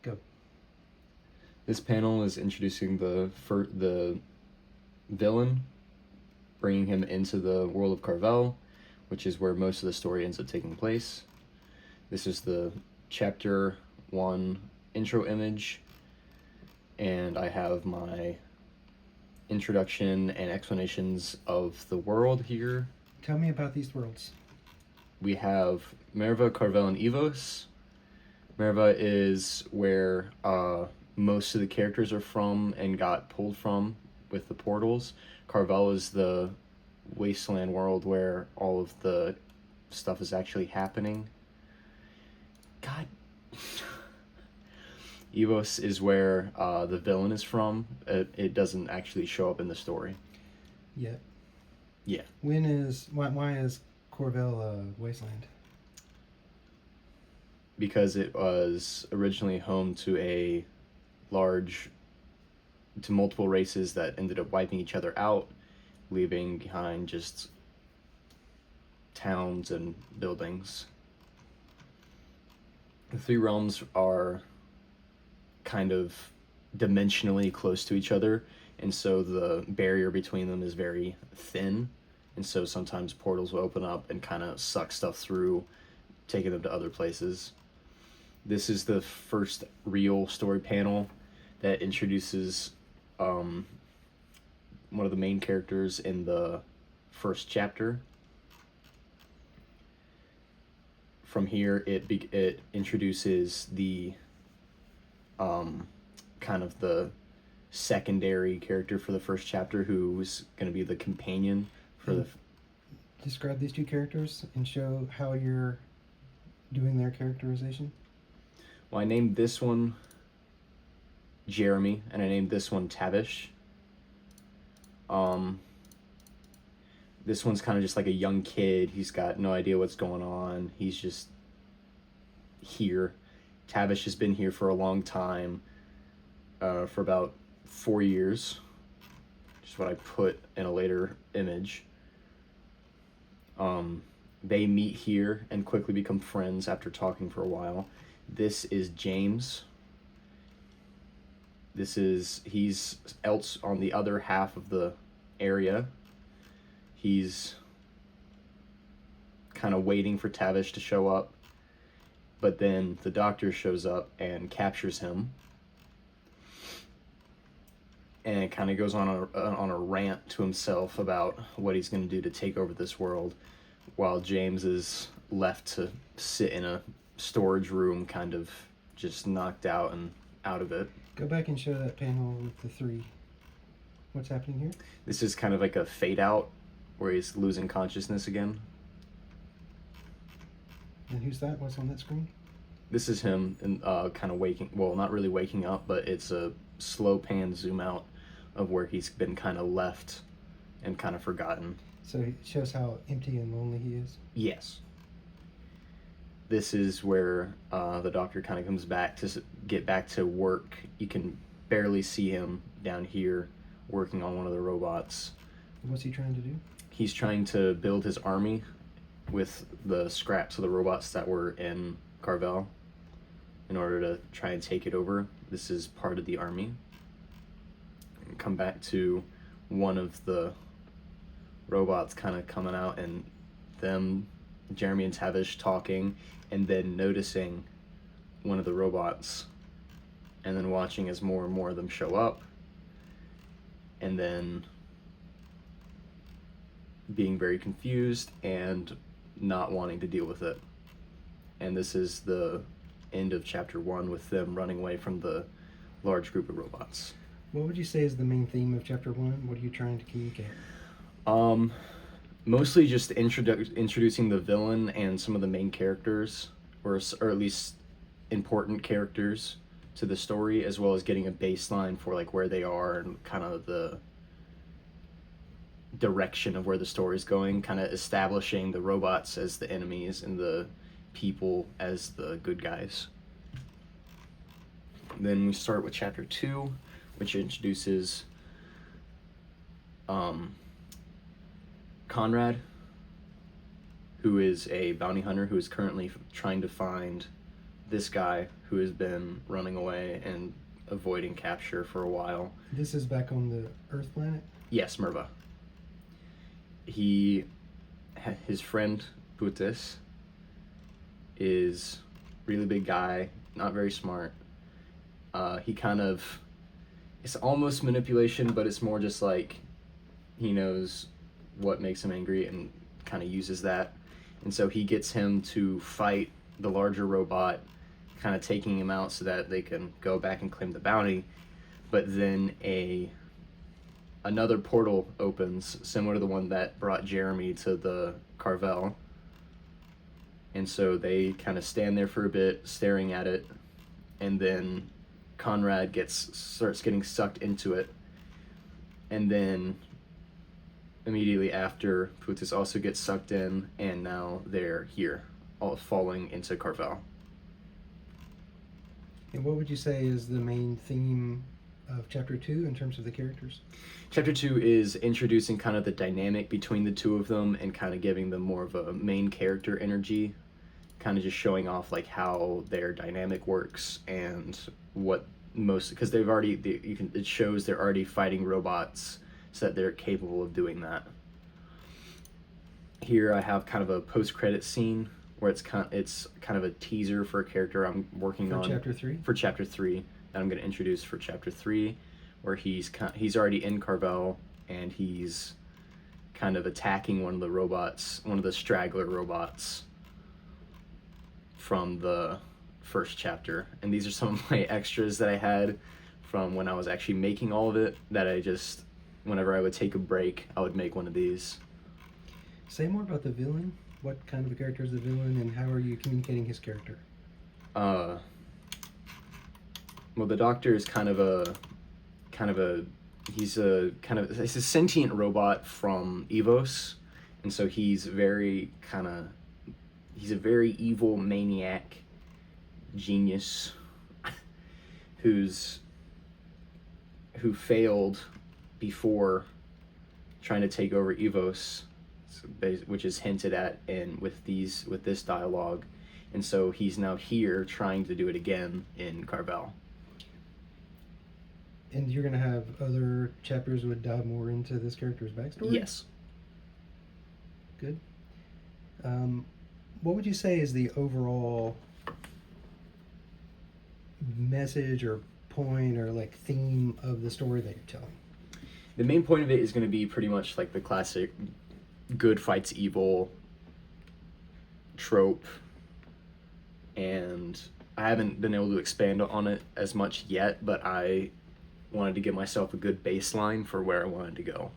Go. This panel is introducing the villain, bringing him into the world of Carvel, which is where most of the story ends up taking place. This is the chapter 1 intro image, and I have my introduction and explanations of the world here. Tell me about these worlds. We have Merva, Carvel, and Evos. Merva is where most of the characters are from and got pulled from with the portals. Carvel is the wasteland world where all of the stuff is actually happening. God. Evos is where the villain is from. It doesn't actually show up in the story. Yet. Yeah. Why is Corvel a wasteland? Because it was originally home to multiple races that ended up wiping each other out, leaving behind just towns and buildings. The three realms are kind of dimensionally close to each other, and so the barrier between them is very thin, and so sometimes portals will open up and kind of suck stuff through, taking them to other places. This is the first real story panel that introduces one of the main characters in the first chapter. From here, it introduces the kind of the secondary character for the first chapter, who's going to be the companion for the. Describe these two characters and show how you're doing their characterization. Well, I named this one Jeremy, and I named this one Tavish. This one's kind of just like a young kid. He's got no idea what's going on. He's just here. Tavish has been here for a long time, for about 4 years, which is what I put in a later image. They meet here and quickly become friends after talking for a while. This is James. He's else on the other half of the area. He's kind of waiting for Tavish to show up, but then the doctor shows up and captures him, and it kind of goes on a rant to himself about what he's going to do to take over this world, while James is left to sit in a storage room, kind of just knocked out and out of it. Go back and show that panel with the three. What's happening here? This is kind of like a fade out where he's losing consciousness again. And who's that? What's on that screen? This is him and kind of waking, well, not really waking up, but it's a slow pan zoom out of where he's been kind of left and kind of forgotten. So it shows how empty and lonely he is? Yes. This is where the doctor kind of comes back to get back to work. You can barely see him down here working on one of the robots. What's he trying to do? He's trying to build his army with the scraps of the robots that were in Carvel in order to try and take it over. This is part of the army. Come back to one of the robots kind of coming out and them, Jeremy and Tavish, talking, and then noticing one of the robots, and then watching as more and more of them show up, and then being very confused and not wanting to deal with it. And this is the end of chapter 1 with them running away from the large group of robots. What would you say is the main theme of chapter 1? What are you trying to communicate? Mostly just introducing the villain and some of the main characters, or at least important characters to the story, as well as getting a baseline for like where they are and kind of the direction of where the story is going, kind of establishing the robots as the enemies and the people as the good guys. Then we start with chapter 2, which introduces Conrad, who is a bounty hunter who is currently trying to find this guy who has been running away and avoiding capture for a while. This is back on the Earth planet? Yes, Merva. His friend Putis is really big guy, not very smart. He kind of, it's almost manipulation, but it's more just like he knows what makes him angry and kind of uses that. And so he gets him to fight the larger robot, kind of taking him out so that they can go back and claim the bounty. But then another portal opens, similar to the one that brought Jeremy to the Carvel. And so they kind of stand there for a bit, staring at it, and then Conrad starts getting sucked into it. And then immediately after, Putis also gets sucked in, and now they're here, all falling into Carvel. And what would you say is the main theme of Chapter 2 in terms of the characters? Chapter 2 is introducing kind of the dynamic between the two of them and kind of giving them more of a main character energy, kind of just showing off like how their dynamic works and what most, because it shows they're already fighting robots so that they're capable of doing that. Here I have kind of a post-credit scene where it's kind of a teaser for a character I'm working on Chapter 3? for Chapter 3 that I'm going to introduce for Chapter 3, where he's already in Carvel and he's kind of attacking one of the straggler robots from the first chapter. And these are some of my extras that I had from when I was actually making all of it, that whenever I would take a break, I would make one of these. Say more about the villain. What kind of a character is the villain, and how are you communicating his character? Well, the Doctor is he's a sentient robot from Evos, and so he's a very evil maniac genius who failed before trying to take over Evos, which is hinted at with this dialogue, and so he's now here trying to do it again in Carvel. And you're going to have other chapters that would dive more into this character's backstory? Yes. Good. What would you say is the overall message or point or like theme of the story that you're telling? The main point of it is going to be pretty much like the classic good fights evil trope, and I haven't been able to expand on it as much yet, but I wanted to give myself a good baseline for where I wanted to go.